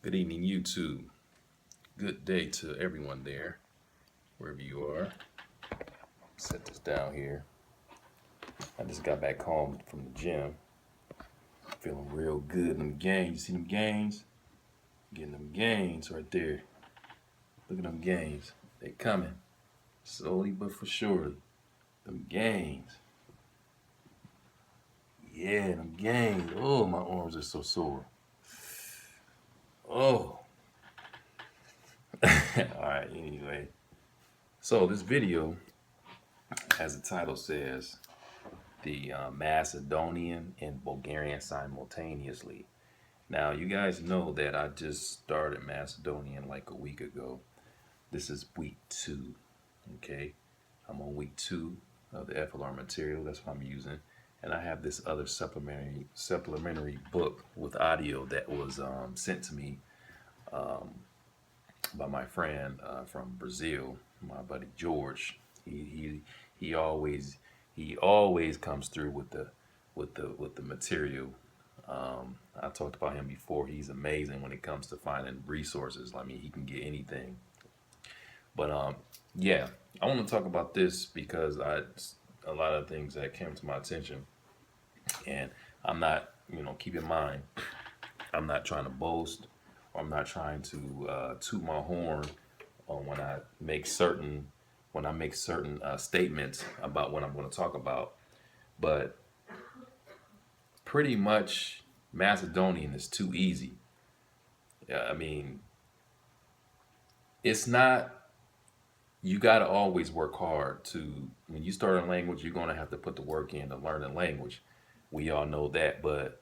Good evening, YouTube. Good day to everyone there, wherever you are. Set this down here. I just got back home from the gym. Feeling real good. Them gains. You see them gains? Getting them gains right there. Look at them gains. They coming. Slowly but for surely. Them gains. Yeah, them gains. Oh, my arms are so sore. Oh. Alright, anyway. So this video, as the title says, the Macedonian and Bulgarian simultaneously. Now, you guys know that I just started Macedonian like a week ago. This is week 2, okay? I'm on week 2 of the FLR material. That's what I'm using. And I have this other supplementary book with audio that was sent to me by my friend from Brazil, my buddy George. He always comes through with the material. I talked about him before. He's amazing when it comes to finding resources. I mean, he can get anything. But yeah, I want to talk about this because a lot of things that came to my attention, and I'm not, keep in mind, I'm not trying to boast, or I'm not trying to toot my horn when I make certain statements about what I'm going to talk about. But pretty much Macedonian is too easy. I mean, it's not. You got to always work hard to, when you start a language, you're going to have to put the work in to learn the language. We all know that. But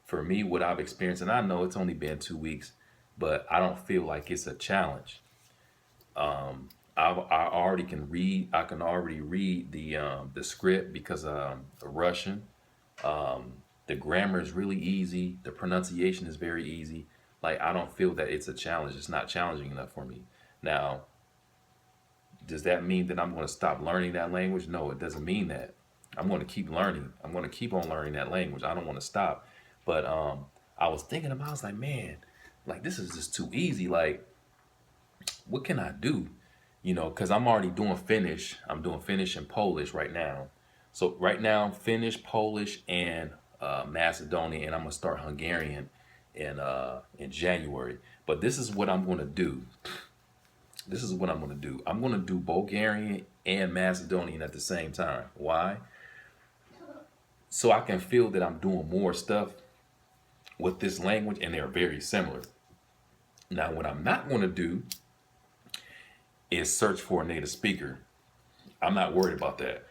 for me, what I've experienced, and I know it's only been 2 weeks, but I don't feel like it's a challenge. I already can read. I can already read the script because the Russian. The grammar is really easy. The pronunciation is very easy. Like, I don't feel that it's a challenge. It's not challenging enough for me. Now, does that mean that I'm going to stop learning that language? No, it doesn't mean that. I'm going to keep learning. I'm going to keep on learning that language. I don't want to stop. But I was thinking about, I was like, man, like, this is just too easy. Like, what can I do? Because I'm already doing Finnish. I'm doing Finnish and Polish right now. So right now, Finnish, Polish, and Macedonian, and I'm gonna start Hungarian in January. But this is what I'm gonna do. This is what I'm gonna do. I'm gonna do Bulgarian and Macedonian at the same time. Why? So I can feel that I'm doing more stuff with this language, and they're very similar. Now, what I'm not gonna do is search for a native speaker. I'm not worried about that.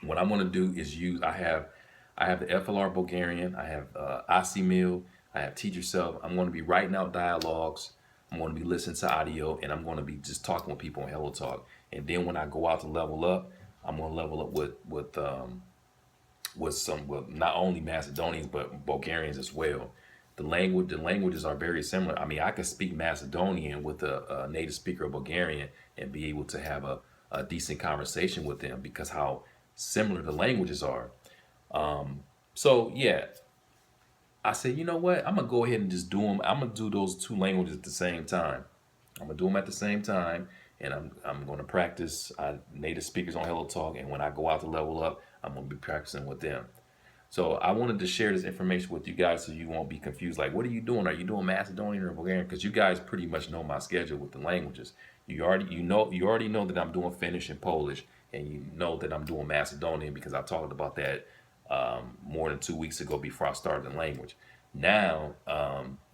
What I'm going to do is use, I have the FLR Bulgarian, I have Asimil, I have Teach Yourself. I'm going to be writing out dialogues, I'm going to be listening to audio, and I'm going to be just talking with people on Hello Talk. And then when I go out to level up, I'm going to level up with not only Macedonians but Bulgarians as well. The languages are very similar. I mean, I could speak Macedonian with a native speaker of Bulgarian and be able to have a decent conversation with them because how similar the languages are. So yeah, I said, you know what? I'm gonna go ahead and just do them. I'm gonna do those 2 languages at the same time. I'm gonna do them at the same time, and I'm gonna practice native speakers on Hello Talk. And when I go out to level up, I'm gonna be practicing with them. So I wanted to share this information with you guys so you won't be confused. Like, what are you doing? Are you doing Macedonian or Bulgarian? Because you guys pretty much know my schedule with the languages. You already know that I'm doing Finnish and Polish, and you know that I'm doing Macedonian because I talked about that more than 2 weeks ago before I started the language. Now,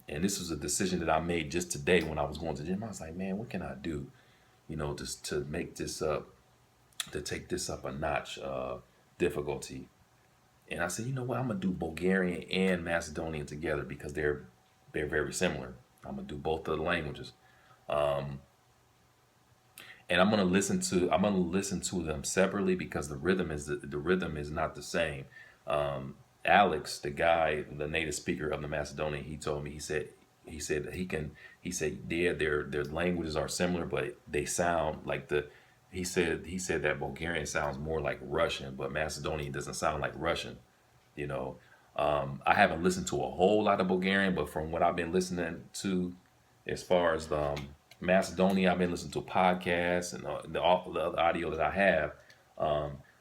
and this was a decision that I made just today when I was going to the gym. I was like, man, what can I do? Just to make this up, to take this up a notch difficulty. And I said, you know what? I'm gonna do Bulgarian and Macedonian together because they're very similar. I'm gonna do both of the languages, and I'm gonna listen to them separately because the rhythm is not the same. Alex, the guy, the native speaker of the Macedonian, he told me, he said yeah, their languages are similar, but they sound like he said that Bulgarian sounds more like Russian, but Macedonian doesn't sound like Russian, you know. I haven't listened to a whole lot of Bulgarian, but from what I've been listening to, as far as the Macedonia, I've been listening to podcasts and all the other audio that I have.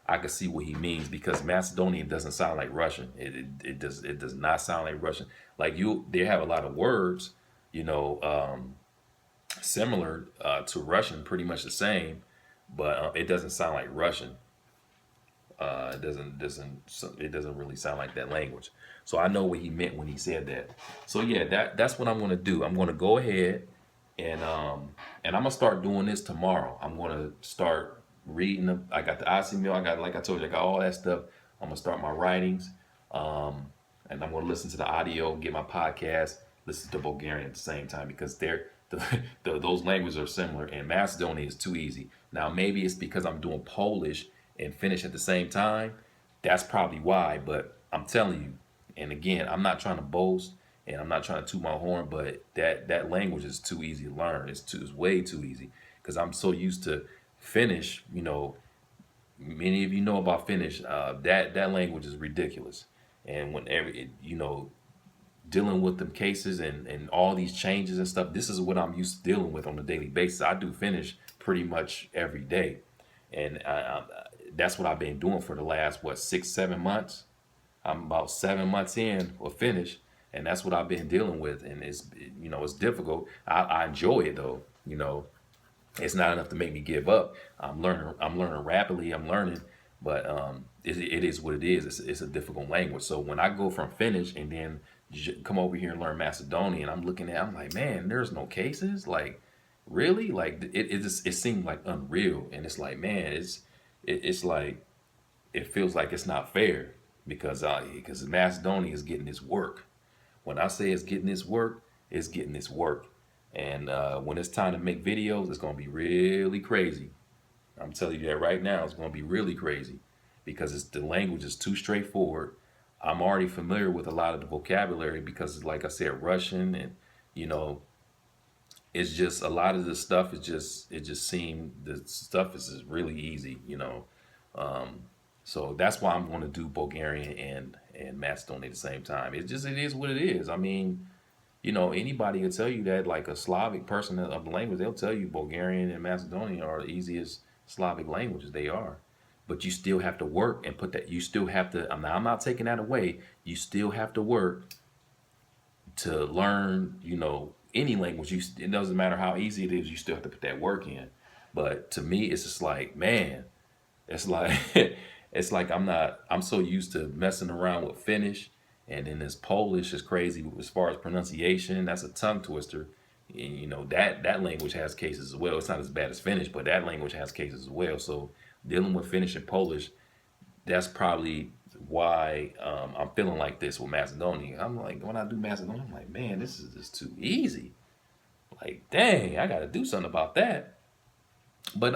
I can see what he means, because Macedonian doesn't sound like Russian. It does not sound like Russian. Like they have a lot of words, you know, similar to Russian, pretty much the same, but it doesn't sound like Russian. It doesn't really sound like that language. So I know what he meant when he said that. So yeah, that's what I'm gonna do. I'm gonna go ahead and I'm gonna start doing this tomorrow. I'm gonna start reading. I got the ICML. I got, like I told you, I got all that stuff. I'm gonna start my writings, and I'm gonna listen to the audio, get my podcast, listen to Bulgarian at the same time, because those languages are similar, and Macedonian is too easy. Now maybe it's because I'm doing Polish and Finnish at the same time. That's probably why. But I'm telling you, and again, I'm not trying to boast and I'm not trying to toot my horn, but that language is too easy to learn. It's way too easy, because I'm so used to Finnish. You know, many of you know about Finnish. That language is ridiculous, and dealing with them cases and all these changes and stuff, this is what I'm used to dealing with on a daily basis. I do Finnish pretty much every day, and that's what I've been doing for the last 6-7 months. I'm about 7 months in with Finnish, and that's what I've been dealing with. And it's difficult. I enjoy it though. It's not enough to make me give up. I'm learning rapidly. I'm learning, but it is what it is. It's a difficult language. So when I go from Finnish and then come over here and learn Macedonian, I'm like, man, there's no cases. Like, really? Like it seemed like unreal, and it's like, man, it's like, it feels like it's not fair, because Macedonia is getting this work. When I say it's getting this work, it's getting this work. And when it's time to make videos, it's going to be really crazy. I'm telling you that right now. It's going to be really crazy, because the language is too straightforward. I'm already familiar with a lot of the vocabulary, because, like I said, Russian, and you know, it's just a lot of the stuff. It just seemed the stuff is just really easy. So that's why I'm going to do Bulgarian and Macedonian at the same time. It is what it is. I mean, anybody will tell you that, like a Slavic person of the language, they'll tell you Bulgarian and Macedonian are the easiest Slavic languages. They are. But you still have to work and put that, you still have to, I'm not taking that away. You still have to work to learn, any language. It doesn't matter how easy it is, you still have to put that work in. But to me, it's just like, man, it's like, I'm so used to messing around with Finnish, and then this Polish is crazy as far as pronunciation. That's a tongue twister. And that language has cases as well. It's not as bad as Finnish, but that language has cases as well. So dealing with Finnish and Polish, that's probably why I'm feeling like this with Macedonian. I'm like, when I do Macedonian, I'm like, man, this is just too easy. Like, dang, I got to do something about that. But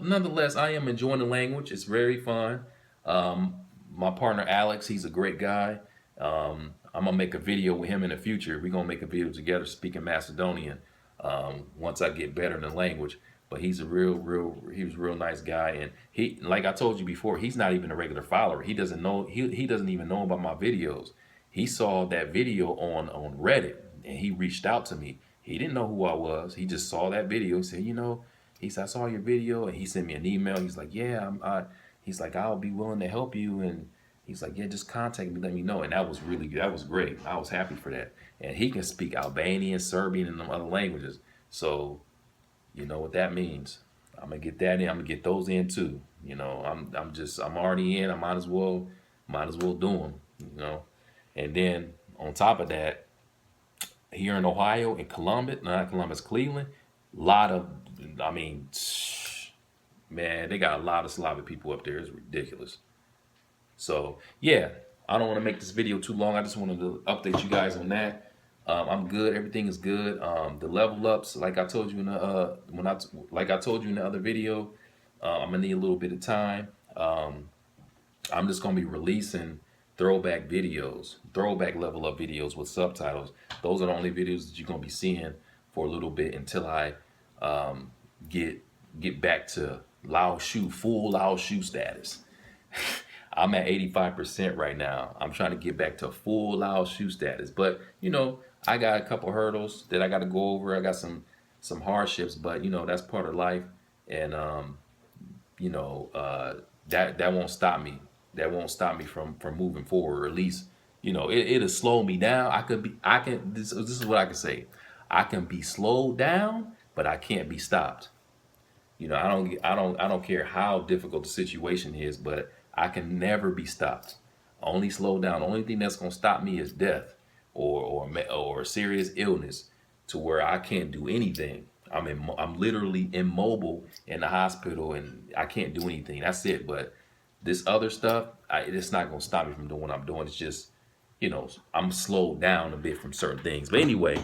nonetheless, I am enjoying the language. It's very fun. My partner Alex, he's a great guy. I'm gonna make a video with him in the future. We're gonna make a video together speaking Macedonian once I get better in the language. But he's he was a real nice guy, and he, like I told you before, he's not even a regular follower. He doesn't know, he doesn't even know about my videos. He saw that video on Reddit, and he reached out to me. He didn't know who I was. He just saw that video. He said, he said, I saw your video, and he sent me an email. He's like, yeah, he's like, I'll be willing to help you, and he's like, yeah, just contact me, let me know. And that was great. I was happy for that. And he can speak Albanian, Serbian, and them other languages. So you know what that means. I'm gonna get that in. I'm gonna get those in too. I'm already in. I might as well do them. And then on top of that, here in Ohio, in Cleveland, man, they got a lot of Slavic people up there. It's ridiculous. So yeah, I don't want to make this video too long. I just wanted to update you guys on that. I'm good. Everything is good. The level ups, like I told you in the other video, I'm gonna need a little bit of time. I'm just gonna be releasing throwback level up videos with subtitles. Those are the only videos that you're gonna be seeing for a little bit until I get back to full Lao Shu status. I'm at 85% right now. I'm trying to get back to full Lao shoe status, but you know, I got a couple hurdles that I got to go over. I got some hardships, but you know, that's part of life, and you know, that won't stop me. That won't stop me from moving forward. Or at least, you know, it'll slow me down. I can. This is what I can say. I can be slowed down, but I can't be stopped. You know, I don't care how difficult the situation is, but I can never be stopped. Only slow down. The only thing that's gonna stop me is death or serious illness to where I can't do anything. I'm literally immobile in the hospital and I can't do anything. That's it. But this other stuff, it's not gonna stop me from doing what I'm doing. It's just, you know, I'm slowed down a bit from certain things. But anyway,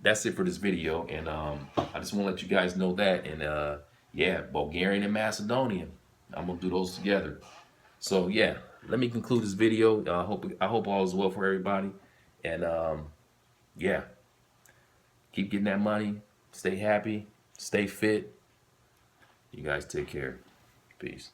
that's it for this video, and I just want to let you guys know that. And yeah, Bulgarian and Macedonian, I'm gonna do those together. So yeah, let me conclude this video. I hope all is well for everybody, and yeah, keep getting that money, stay happy, stay fit. You guys take care. Peace.